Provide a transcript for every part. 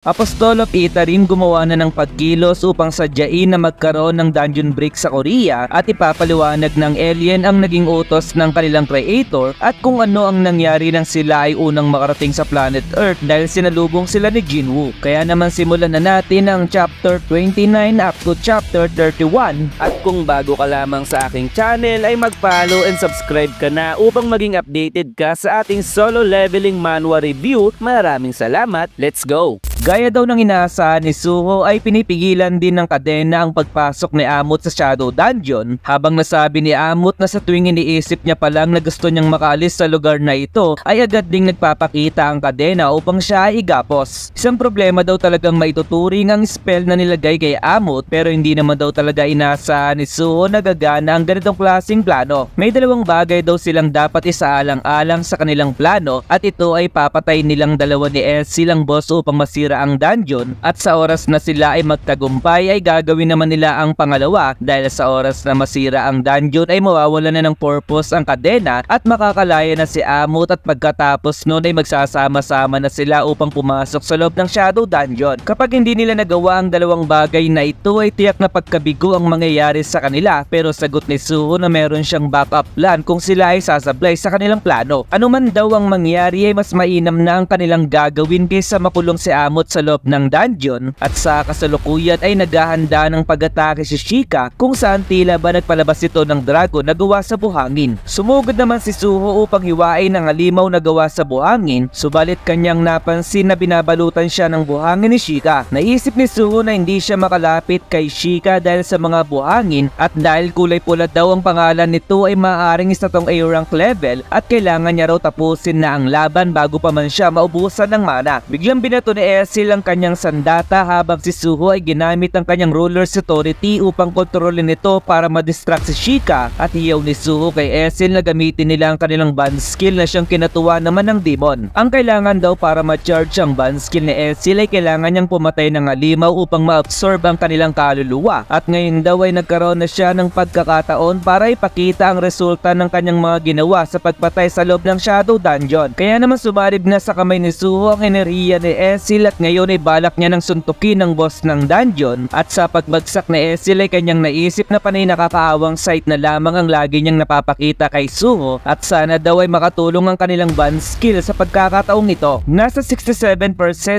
Apostol of Itarim gumawa na ng pagkilos upang sadyain na magkaroon ng dungeon break sa Korea at ipapaliwanag ng alien ang naging utos ng kanilang creator at kung ano ang nangyari nang sila ay unang makarating sa planet Earth dahil sinalubong sila ni Jinwoo. Kaya naman simulan na natin ang chapter 29 up to chapter 31. At kung bago ka lamang sa aking channel ay mag-follow and subscribe ka na upang maging updated ka sa ating solo leveling manhwa review. Maraming salamat, let's go! Gaya daw ng inaasahan ni Suho ay pinipigilan din ng kadena ang pagpasok ni Amut sa Shadow Dungeon habang nasabi ni Amut na sa tuwing iniisip niya pa lang na gusto niyang makaalis sa lugar na ito ay agad ding nagpapakita ang kadena upang siya ay igapos. Isang problema daw talagang maituturing ang spell na nilagay kay Amut pero hindi naman daw talaga inaasahan ni Suho na gagana ang ganitong klaseng plano. May dalawang bagay daw silang dapat isaalang-alang sa kanilang plano at ito ay papatay nilang dalawa ni S silang boss upang masira ang dungeon at sa oras na sila ay magtagumpay ay gagawin naman nila ang pangalawa dahil sa oras na masira ang dungeon ay mawawala na ng purpose ang kadena at makakalaya na si Amut at pagkatapos noon ay magsasama-sama na sila upang pumasok sa loob ng Shadow Dungeon. Kapag hindi nila nagawa ang dalawang bagay na ito ay tiyak na pagkabigo ang mangyayari sa kanila pero sagot ni Suho na meron siyang backup plan kung sila ay sasablay sa kanilang plano. Ano man daw ang mangyari ay mas mainam na ang kanilang gagawin kaysa makulong si Amut sa loob ng dungeon at sa kasalukuyan ay naghahanda ng pag-atake si Shika kung saan tila ba nagpalabas ito ng dragon na gawa sa buhangin. Sumugod naman si Suho upang hiwain ang halimaw na gawa sa buhangin subalit kanyang napansin na binabalutan siya ng buhangin ni Shika. Naisip ni Suho na hindi siya makalapit kay Shika dahil sa mga buhangin at dahil kulay pula daw ang pangalan nito ay maaaring isa tong A-rank level at kailangan niya raw tapusin na ang laban bago pa man siya maubusan ng mana. Biglang binato ni Esil ang kanyang sandata habang si Suho ay ginamit ang kanyang ruler's authority upang kontrolin ito para madistract si Shika at hiyaw ni Suho kay Esil na gamitin nila ang kanilang band skill na siyang kinatuwa naman ng demon. Ang kailangan daw para ma-charge ang band skill ni Esil ay kailangan niyang pumatay ng halimaw upang ma-absorb ang kanilang kaluluwa at ngayon daw ay nagkaroon na siya ng pagkakataon para ipakita ang resulta ng kanyang mga ginawa sa pagpatay sa loob ng Shadow Dungeon. Kaya naman sumarib na sa kamay ni Suho ang enerhiya ni Esil at ngayon ay balak niya ng suntukin ng boss ng dungeon at sa pagbagsak ni Esil ay kanyang naisip na panay nakakaawang sight na lamang ang lagi niyang napapakita kay Suho at sana daw ay makatulong ang kanilang band skill sa pagkakataong ito. Nasa 67%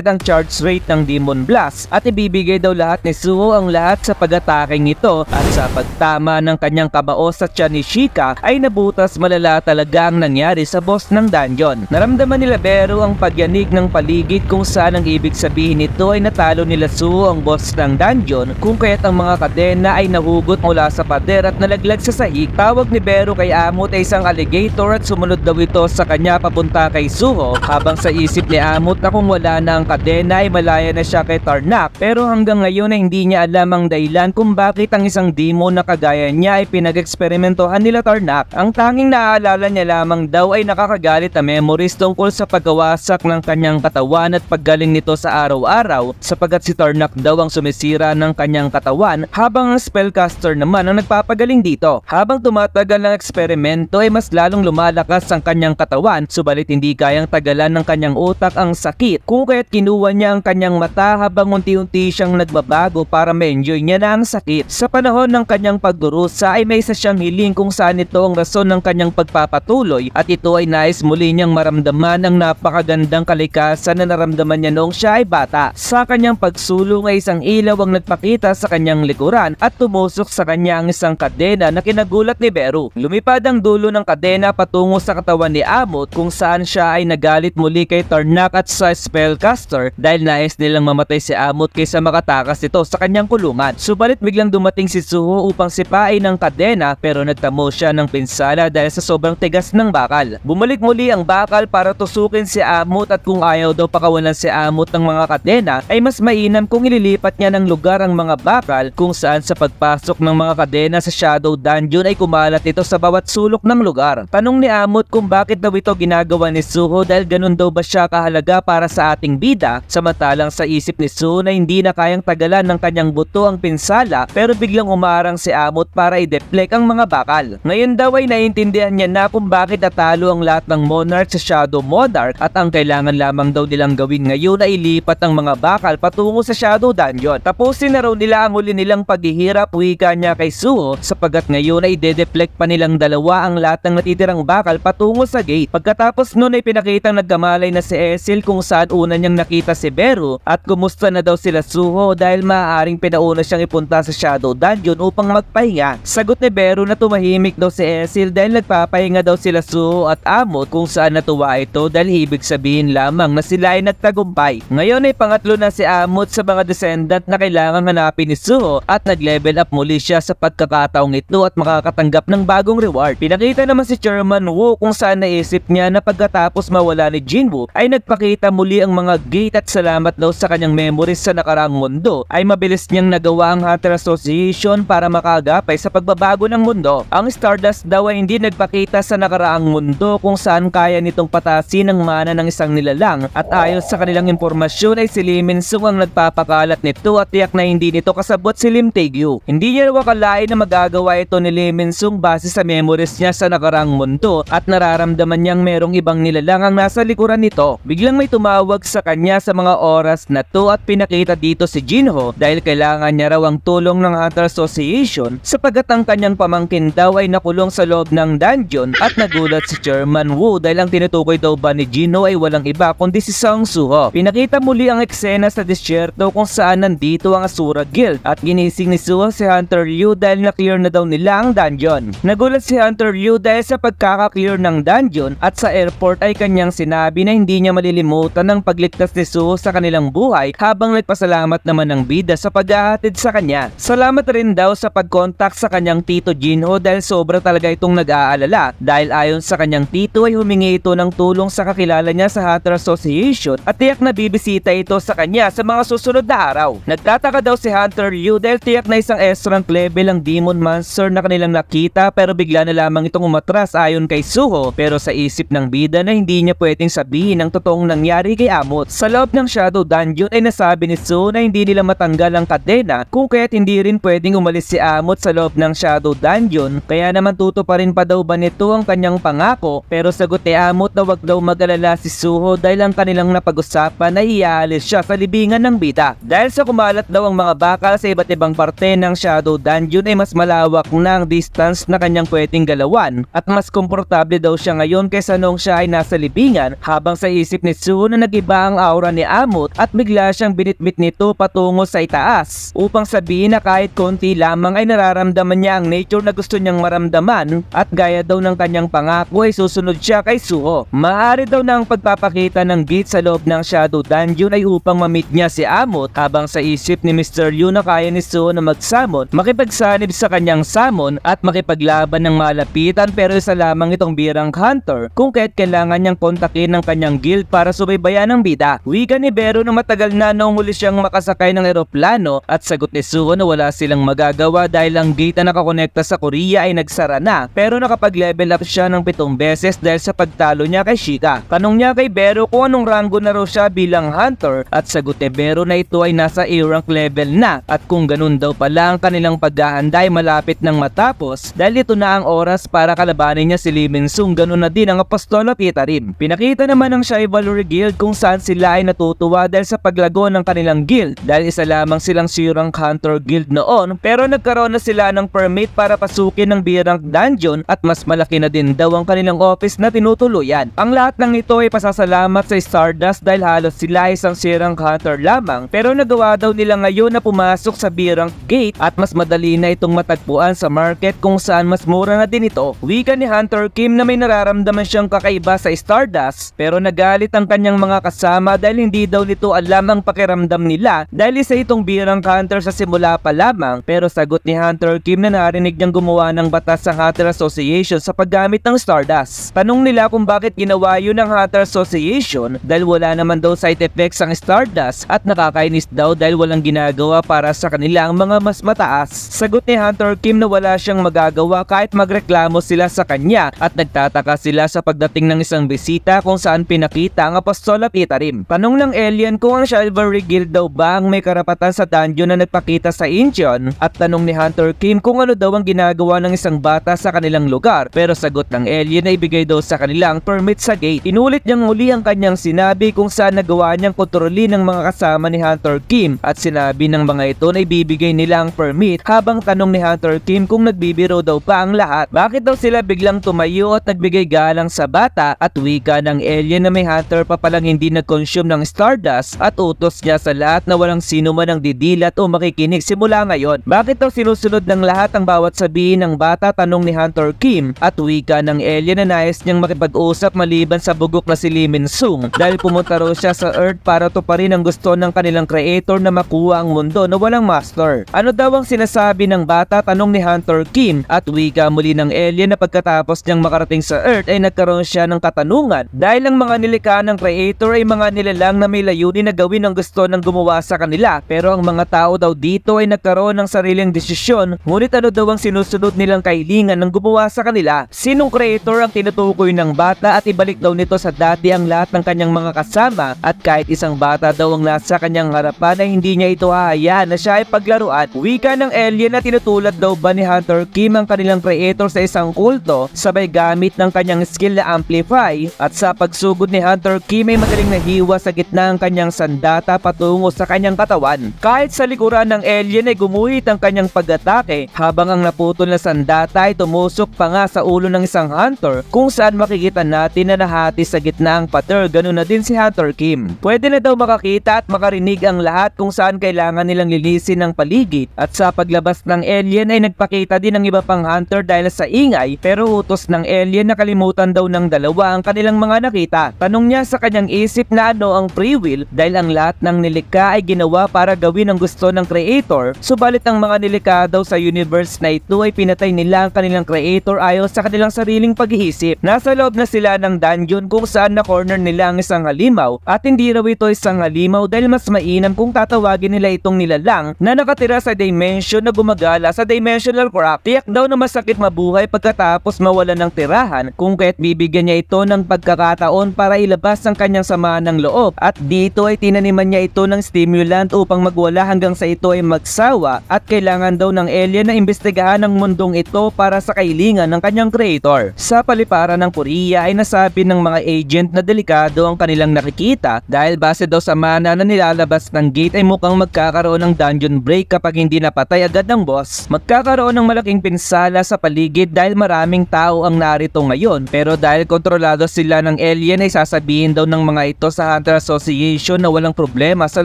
ang charge rate ng Demon Blast at ibibigay daw lahat ni Suho ang lahat sa pag-ataking ito at sa pagtama ng kanyang kabao sa tiyan ni Shika ay nabutas malala talaga ang nangyari sa boss ng dungeon. Naramdaman nila Beru ang pagyanig ng paligid kung saan ang ibig sabihin nito ay natalo nila Suho ang boss ng dungeon kung kaya't ang mga kadena ay nahugot mula sa pader at nalaglag sa sahig. Tawag ni Beru kay Amut ay isang alligator at sumunod daw ito sa kanya papunta kay Suho habang sa isip ni Amut na kung wala na ang kadena ay malaya na siya kay Tarnak pero hanggang ngayon ay hindi niya alam ang dahilan kung bakit ang isang demon na kagaya niya ay pinag-eksperimentohan nila Tarnak. Ang tanging naaalala niya lamang daw ay nakakagalit na memories tungkol sa pagkawasak ng kanyang katawan at paggaling nito sa araw-araw sapagat si Tarnak daw ang sumisira ng kanyang katawan habang ang spellcaster naman ang nagpapagaling dito. Habang tumatagal ang eksperimento ay mas lalong lumalakas ang kanyang katawan subalit hindi kayang tagalan ng kanyang utak ang sakit kung kaya't kinuha niya ang kanyang mata habang unti-unti siyang nagbabago para ma-enjoy niya na ang sakit. Sa panahon ng kanyang pagdurusa ay may isa siyang hiling kung saan ito ang rason ng kanyang pagpapatuloy at ito ay nais muli niyang maramdaman ang napakagandang kalikasan na naramdaman niya noong siya ay bata. Sa kanyang pagsulong ay isang ilaw ang nagpakita sa kanyang likuran at tumusok sa kanya ang isang kadena na kinagulat ni Beru. Lumipad ang dulo ng kadena patungo sa katawan ni Amut kung saan siya ay nagalit muli kay Tarnak at sa spellcaster dahil nais nilang mamatay si Amut kaysa makatakas ito sa kanyang kulungan. Subalit biglang dumating si Suho upang sipain ang kadena pero nagtamo siya ng pinsala dahil sa sobrang tigas ng bakal. Bumalik muli ang bakal para tusukin si Amut at kung ayaw daw pakawalan si Amut ng mga kadena ay mas mainam kung ililipat niya ng lugar ang mga bakal kung saan sa pagpasok ng mga kadena sa Shadow Dungeon ay kumalat ito sa bawat sulok ng lugar. Tanong ni Amut kung bakit daw ito ginagawa ni Suho dahil ganun daw ba siya kahalaga para sa ating bida samantalang sa isip ni Suho na hindi na kayang tagalan ng kanyang buto ang pinsala pero biglang umarang si Amut para i-deflect ang mga bakal. Ngayon daw ay naiintindihan niya na kung bakit natalo ang lahat ng Monarch sa Shadow Monarch at ang kailangan lamang daw nilang gawin ngayon ay lilipat ang mga bakal patungo sa Shadow Dungeon. Tapusin na raw nila ang huli nilang paghihirap, wika niya kay Suho, sapagat ngayon ay de-deflect pa nilang dalawa ang lahat ng natitirang bakal patungo sa gate. Pagkatapos nun ay pinakitang nagkamalay na si Esil kung saan una niyang nakita si Beru at kumusta na daw sila Suho dahil maaaring pinauna siyang ipunta sa Shadow Dungeon upang magpahinga. Sagot ni Beru na tumahimik daw si Esil dahil nagpapahinga daw sila Suho at Amot, kung saan natuwa ito dahil ibig sabihin lamang na sila ay nagtagumpay. Ngayon ay pangatlo na si Amot sa mga descendant na kailangang hanapin ni Suho at nag-level up muli siya sa pagkakataong ito at makakatanggap ng bagong reward. Pinakita naman si Chairman Wu kung saan naisip niya na pagkatapos mawala ni Jinwoo ay nagpakita muli ang mga gate at salamat daw sa kanyang memories sa nakaraang mundo ay mabilis niyang nagawa ang Hunter Association para makagapay sa pagbabago ng mundo. Ang Stardust daw ay hindi nagpakita sa nakaraang mundo kung saan kaya nitong patasin ang mana ng isang nilalang at ayon sa kanilang impormasyon ay si Lee Min-sung ang nagpapakalat nito at tiyak na hindi nito kasabot si Lim Tae-gyu. Hindi niya akalain na magagawa ito ni Lee Min-sung base sa memories niya sa nakaraang mundo at nararamdaman niyang merong ibang nilalang ang nasa likuran nito. Biglang may tumawag sa kanya sa mga oras na to at pinakita dito si Jinho dahil kailangan niya raw ang tulong ng Hunter Association sapagat ang kanyang pamangkin daw ay nakulong sa loob ng dungeon at nagulat si Chairman Wu dahil ang tinutukoy daw ba ni Jinho ay walang iba kundi si Song Suho. Pinakita muli ang eksena sa disyerto kung saan nandito ang Asura Guild at ginising ni Suho si Hunter Ryu dahil na-clear na daw nila ang dungeon. Nagulat si Hunter Ryu dahil sa pagkaka-clear ng dungeon at sa airport ay kanyang sinabi na hindi niya malilimutan ang pagligtas ni Suho sa kanilang buhay habang nagpasalamat naman ng bida sa paghahatid sa kanya. Salamat rin daw sa pag-contact sa kanyang tito Jinho dahil sobra talaga itong nag-aalala dahil ayon sa kanyang tito ay humingi ito ng tulong sa kakilala niya sa Hunter Association at tiyak na bibisita ito sa kanya sa mga susunod na araw. Nagtataka daw si Hunter Ryu dahil tiyak na isang S-rank level ang Demon Monster na kanilang nakita pero bigla na lamang itong umatras ayon kay Suho, pero sa isip ng bida na hindi niya pwedeng sabihin ang totoong nangyari kay Amot. Sa loob ng Shadow Dungeon ay nasabi ni Suho na hindi nila matanggal ang kadena kung kaya't hindi rin pwedeng umalis si Amot sa loob ng Shadow Dungeon, kaya naman tutuparin pa daw ba nito ang kanyang pangako, pero sagot ni Amot na wag daw mag-alala si Suho dahil ang kanilang napag-usapan ay iaalis siya sa libingan ng bida. Dahil sa kumalat daw ang mga bakal sa iba't ibang parte ng Shadow Dungeon ay mas malawak na ang distance na kanyang pwedeng galawan at mas komportable daw siya ngayon kaysa noong siya ay nasa libingan, habang sa isip ni Suho na nag-iba ang aura ni Amot at bigla siyang binitbit nito patungo sa itaas upang sabihin na kahit konti lamang ay nararamdaman niya ang nature na gusto niyang maramdaman at gaya daw ng kanyang pangako ay susunod siya kay Suho. Maaari daw na ang pagpapakita ng gate sa loob ng Shadow Dungeon ay upang ma-meet niya si Amot, habang sa isip ni Mr. Liu na kaya ni Suho na mag-summon, makipagsanib sa kanyang summon at makipaglaban ng malapitan, pero isa lamang itong birang hunter kung kaya't kailangan niyang kontakin ng kanyang guild para subaybayan ang bida. Wika ni Beru na matagal na noong huli siyang makasakay ng eroplano at sagot ni Suho na wala silang magagawa dahil ang gate na nakakonekta sa Korea ay nagsara na, pero nakapag-level up siya ng 7 beses dahil sa pagtalo niya kay Shika. Tanong niya kay Beru kung anong rango na raw siya bilang hunter at sagot ni Beru na ito ay nasa A-rank level na at kung ganun daw pala ang kanilang paghahanda ay malapit nang matapos dahil ito na ang oras para kalabanin niya si Lee Min-sung, ganun na din ang Apostol of Itarim. Pinakita naman ng Chivalry Guild kung saan sila ay natutuwa dahil sa paglago ng kanilang guild dahil isa lamang silang C-rank hunter guild noon, pero nagkaroon na sila ng permit para pasukin ng B-rank dungeon at mas malaki na din daw ang kanilang office na tinutuluyan. Ang lahat ng ito ay pasasalamat sa Stardust dahil halos sila ay isang C-rank hunter lamang, pero nagawa daw nila ngayon na pumasok sa B-rank gate at mas madali na itong matagpuan sa market kung saan mas mura na din ito. Wika ni Hunter Kim na may nararamdaman siyang kakaiba sa Stardust, pero nagalit ang kanyang mga kasama dahil hindi daw nito alam ang pakiramdam nila dahil isa itong birang hunter sa simula pa lamang, pero sagot ni Hunter Kim na narinig niyang gumawa ng batas sa Hunter Association sa paggamit ng Stardust. Tanong nila kung bakit ginawa yun ng Hunter Association dahil wala naman daw side effects ang Stardust at nakakainis daw dahil walang ginagawa para sa kanila ang mga mas mataas. Sagot ni Hunter Kim na wala siyang magagawa kahit magreklamo sila sa kanya at nagtataka sila sa pagdating ng isang bisita kung saan pinakita ang Apostol of Itarim. Tanong ng alien kung ang Chivalry Guild daw ba ang may karapatan sa dungeon na nagpakita sa Incheon at tanong ni Hunter Kim kung ano daw ang ginagawa ng isang bata sa kanilang lugar, pero sagot ng alien na ibigay daw sa kanila ang permit sa gate. Inulit niyang muli ang kanyang sinabi kung saan nagawa ginawa niyang kontrolin ng mga kasama ni Hunter Kim at sinabi ng mga ito na ibibigay nila ang permit habang tanong ni Hunter Kim kung nagbibiro daw pa ang lahat. Bakit daw sila biglang tumayo at nagbigay galang sa bata at wika ng alien na may Hunter pa palang hindi nag-consume ng Stardust at utos niya sa lahat na walang sino man ang didilat o makikinig simula ngayon. Bakit daw sinusunod ng lahat ang bawat sabihin ng bata, tanong ni Hunter Kim at wika ng alien na nais niyang makipag-usap maliban sa bugok na si Lee Min-sung dahil pumunta raw siya sa Earth para tuparin ang gusto ng kanilang creator na makuha ang mundo na walang master. Ano daw ang sinasabi ng bata, tanong ni Hunter Kim at wika muli ng alien na pagkatapos niyang makarating sa Earth ay nagkaroon siya ng katanungan dahil ang mga nilikha ng creator ay mga nilalang na may layunin na gawin ang gusto ng gumawa sa kanila, pero ang mga tao daw dito ay nagkaroon ng sariling desisyon, ngunit ano daw ang sinusunod nilang kahilingan ng gumawa sa kanila? Sinong creator ang tinutukoy ng bata at ibalik daw nito sa dati ang lahat ng kanyang mga kasama at kahit isang bata daw ang nasa kanyang harapan ay hindi niya ito hahayaan na siya ay paglaruan. Wika ng alien na tinutulad daw ba ni Hunter Kim ang kanilang creator sa isang kulto sabay gamit ng kanyang skill na amplify at sa pagsugod ni Hunter Kim ay madaling nahiwa sa gitna ang kanyang sandata patungo sa kanyang katawan. Kahit sa likuran ng alien ay gumuhit ang kanyang pag-atake habang ang naputol na sandata ay tumusok pa nga sa ulo ng isang hunter kung saan makikita natin na nahati sa gitna ang pader. Ganun na din si Hunter Kim. Pwede na daw makakita at makarinig ang lahat kung saan kailangan nilang linisin ang paligid at sa paglabas ng alien ay nagpakita din ng iba pang hunter dahil sa ingay, pero utos ng alien na kalimutan daw ng dalawa ang kanilang mga nakita. Tanong niya sa kanyang isip na ano ang free will dahil ang lahat ng nilikha ay ginawa para gawin ang gusto ng creator, subalit ang mga nilikha daw sa universe na ito ay pinatay nila ang kanilang creator ayon sa kanilang sariling pag-iisip. Nasa loob na sila ng dungeon kung saan na corner nila ang isang halimaw at hindi raw ito isang halimaw dahil mas mainam kung tatawagin nila itong nilalang na nakatira sa dimension na gumagala sa dimensional crack. Tiyak daw na masakit mabuhay pagkatapos mawala ng tirahan kung kaya't bibigyan niya ito ng pagkakataon para ilabas ang kanyang sama ng loob at dito ay tinaniman niya ito ng stimulant upang magwala hanggang sa ito ay magsawa at kailangan daw ng alien na imbestigahan ang mundong ito para sa kahilingan ng kanyang creator. Sa paliparan ng Korea ay nasabi ng mga agent na delikado ang kanilang nakikita dahil base daw sa mana na nilalabas ng gate ay mukhang magkakaroon ng dungeon break kapag hindi napatay agad ng boss. Magkakaroon ng malaking pinsala sa paligid dahil maraming tao ang narito ngayon, pero dahil kontrolado sila ng alien ay sasabihin daw ng mga ito sa Hunter Association na walang problema sa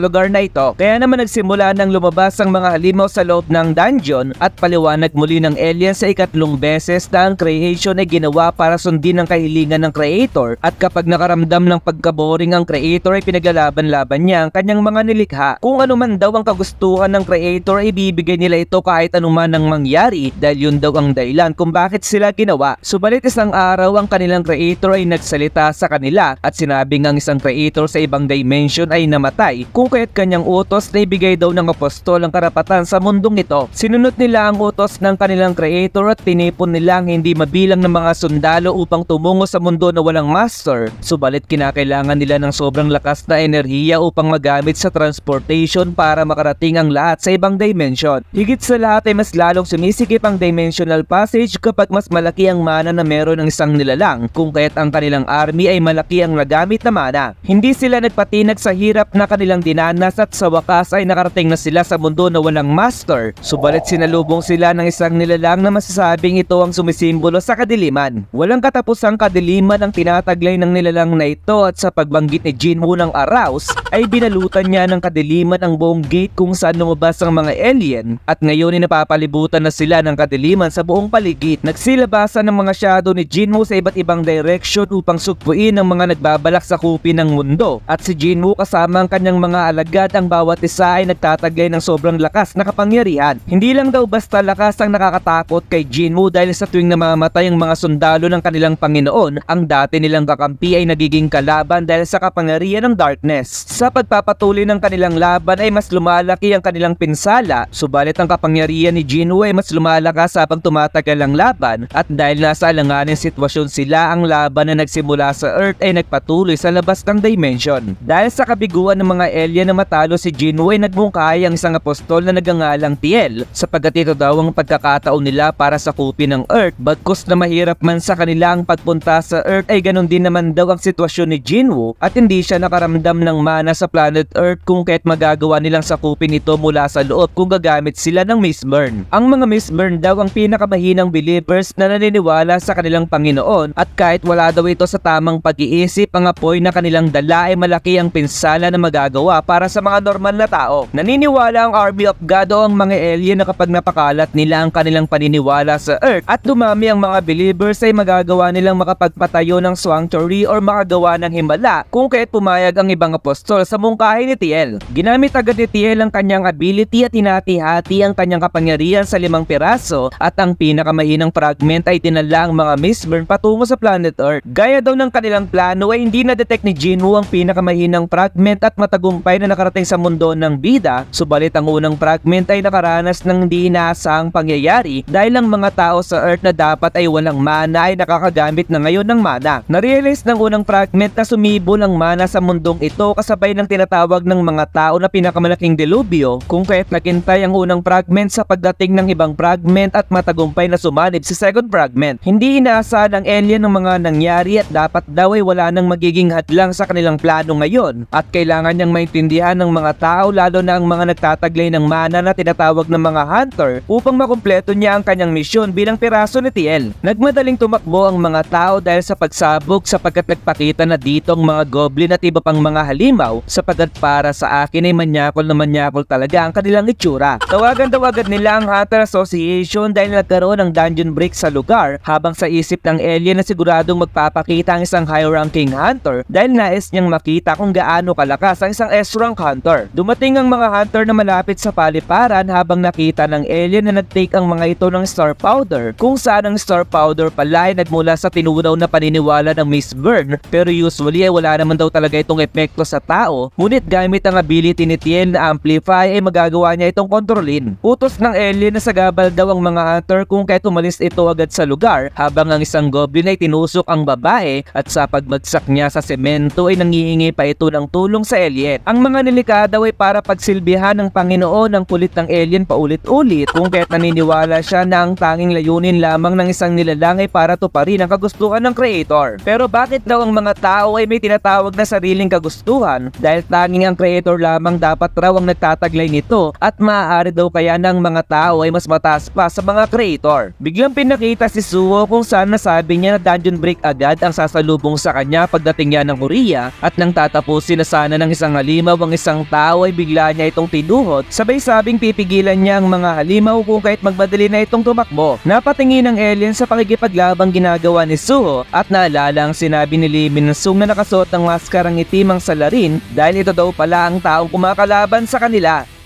lugar na ito. Kaya naman nagsimula nang lumabas ang mga halimaw sa loob ng dungeon at paliwanag muli ng alien sa ikatlong beses na ang creation ay ginawa para sundin ang kahilingan ng creator at kapag nakaramdam ng pagkaboring ang creator ay pinaglalaban-laban niya ang kanyang mga nilikha. Kung ano man daw ang kagustuhan ng creator ay ibibigay nila ito kahit anuman ang mangyari dahil yun daw ang dahilan kung bakit sila ginawa. Subalit isang araw ang kanilang creator ay nagsalita sa kanila at sinabing ang isang creator sa ibang dimension ay namatay kung kaya't kanyang utos na ibigay daw ng apostol ang karapatan sa mundong ito. Sinunod nila ang utos ng kanilang creator at tinipon nila ang hindi mabilang ng mga sundalo upang tumungo sa mundo na walang master. Subalit kinakailangan nila ng sobrang lakas na enerhiya upang magamit sa transportation para makarating ang lahat sa ibang dimension. Higit sa lahat ay mas lalong sumisikip ang dimensional passage kapag mas malaki ang mana na meron ng isang nilalang kung kaya't ang kanilang army ay malaki ang nagamit na mana. Hindi sila nagpatinag sa hirap na kanilang dinanas at sa wakas ay nakarating na sila sa mundo na walang master. Subalit sinalubong sila ng isang nilalang na masasabing ito ang sumisimbolo sa kadiliman. Walang katapusang kadiliman ang tinataglay ng nilalang na ito at sa pagbanggit ni Jinwoo ng arouse ay binalutan niya ng kadiliman ang buong gate kung saan lumabas ang mga alien at ngayon ay napapalibutan na sila ng kadiliman sa buong paligid. Nagsilabasan ng mga shadow ni Jinwoo sa iba't ibang direction upang sugpuin ang mga nagbabalak sa kupin ng mundo at si Jinwoo kasama ang kanyang mga alagad ang bawat isa ay nagtataglay ng sobrang lakas na kapangyarihan. Hindi lang daw basta lakas ang nakakatakot kay Jinwoo dahil sa tuwing namamatay ang mga sundalo ng kanilang Panginoon, ang dati nilang kakampi ay nagiging kalaban dahil sa kapangyarihan ng darkness. Sa pagpapatuloy ng kanilang laban ay mas lumalaki ang kanilang pinsala, subalit ang kapangyarihan ni Jinwoo ay mas lumalakas habang tumatagal ang laban at dahil nasa alanganing sitwasyon sila, ang laban na nagsimula sa Earth ay nagpatuloy sa labas ng dimension. Dahil sa kabiguan ng mga alien na matalo si Jinwoo ay nagmungkahi ang isang apostol na nagangalang Tiel sapagkat ito daw ang pagkakataon nila para sakupin ng Earth. Bagkus na mahirap man sa kanila ang pagpunta sa Earth ay ganun din naman daw ang sitwasyon ni Jinwoo at hindi siya makakaramdam ng mana sa planet Earth kung kaya't magagawa nilang sakupin ito mula sa loob kung gagamit sila ng Mistburn. Ang mga Mistburn daw ang pinakamahinang believers na naniniwala sa kanilang Panginoon at kahit wala daw ito sa tamang pag-iisip, ang apoy na kanilang dala ay malaki ang pinsala na magagawa para sa mga normal na tao. Naniniwala ang Army of God o ang mga alien na kapag napakalat nila ang kanilang paniniwala sa Earth at dumami ang mga believers ay magagawa nilang makapagpatayo ng sanctuary or makagawa ng himala kung kaya't pumayag ang ibang apostol sa mungkahi ni TL. Ginamit agad ni TL ang kanyang ability at hinati-hati ang kanyang kapangyarihan sa 5 piraso at ang pinakamahinang fragment ay dinala ang mga Mistburn patungo sa planet Earth. Gaya daw ng kanilang plano ay hindi na-detect ni Jinwoo ang pinakamahinang fragment at matagumpay na nakarating sa mundo ng bida, subalit ang unang fragment ay nakaranas ng hindi inaasahang pangyayari dahil ang mga tao sa Earth na dapat ay walang mana ay nakakagamit na ngayon ng mana. Narealize ng unang fragment na sumibol ang mana sa mundong ito kasabay ng tinatawag ng mga tao na pinakamalaking delubyo kung kaya't naghintay ang unang fragment sa pagdating ng ibang fragment at matagumpay na sumanib si second fragment. Hindi inaasahan ng alien ng mga nangyari at dapat daw ay wala nang magiging hadlang sa kanilang plano ngayon at kailangan niyang maintindihan ng mga tao lalo na ang mga nagtataglay ng mana na tinatawag ng mga hunter upang makumpleto niya ang kanyang misyon bilang piraso ni TL. Nagmadaling tumakbo ang mga tao dahil sa pagsabog sapagkat nagpakita na dito ang mga goblin at iba pang mga halimaw sapagkat para sa akin ay manyakol na manyakol talaga ang kanilang itsura. Tawagan daw agad nila ang Hunter Association dahil nagkaroon ng dungeon break sa lugar habang sa isip ng alien na siguradong magpapakita ang isang high-ranking hunter dahil nais niyang makita kung gaano kalakas ang isang S-rank hunter. Dumating ang mga hunter na malapit sa paliparan habang nakita ng alien na nag-take ang mga ito ng star powder kung saan ang star powder pala ay nagmula sa tinunaw na paniniwala ng Mistburn pero usually ay wala naman daw talaga itong epekto sa tao ngunit gamit ang ability ni TL na amplify ay magagawa niya itong kontrolin. Utos ng alien na sagabal daw ang mga hunter kung kaya't umalis ito agad sa lugar habang ang isang goblin ay tinusok ang babae at sa pagbagsak niya sa semento ay nangihingi pa ito ng tulong sa alien. Ang mga nilikha daw ay para pagsilbihan ng Panginoon ng kulit ng alien paulit-ulit kung kaya't naniniwala siya na ang tanging layunin lamang ng isang nilalang ay para tuparin ang kagustuhan ng creator. Pero bakit daw ang mga tao ay may tinatawag na sariling kagustuhan dahil tanging ang creator lamang dapat raw ang nagtataglay nito at maaari daw kaya ng mga tao ay mas mataas pa sa mga creator. Biglang pinakita si Suho kung saan nasabi niya na dungeon break agad ang sasalubong sa kanya pagdating niya ng Korea at nang tatapusin na sana ng isang halimaw ang isang tao ay bigla niya itong tinuhot sabay sabing pipigilan niya ang mga halimaw kung kahit magmadali na itong tumakbo. Napatingin ang alien sa pakikipaglabang ginagawa ni Suho at naalala ang sinabi ni Lee Min-sung na nakasuot ng maskarang itim ang salarin dahil ito daw pala ang taong kumakalaban sa kanila.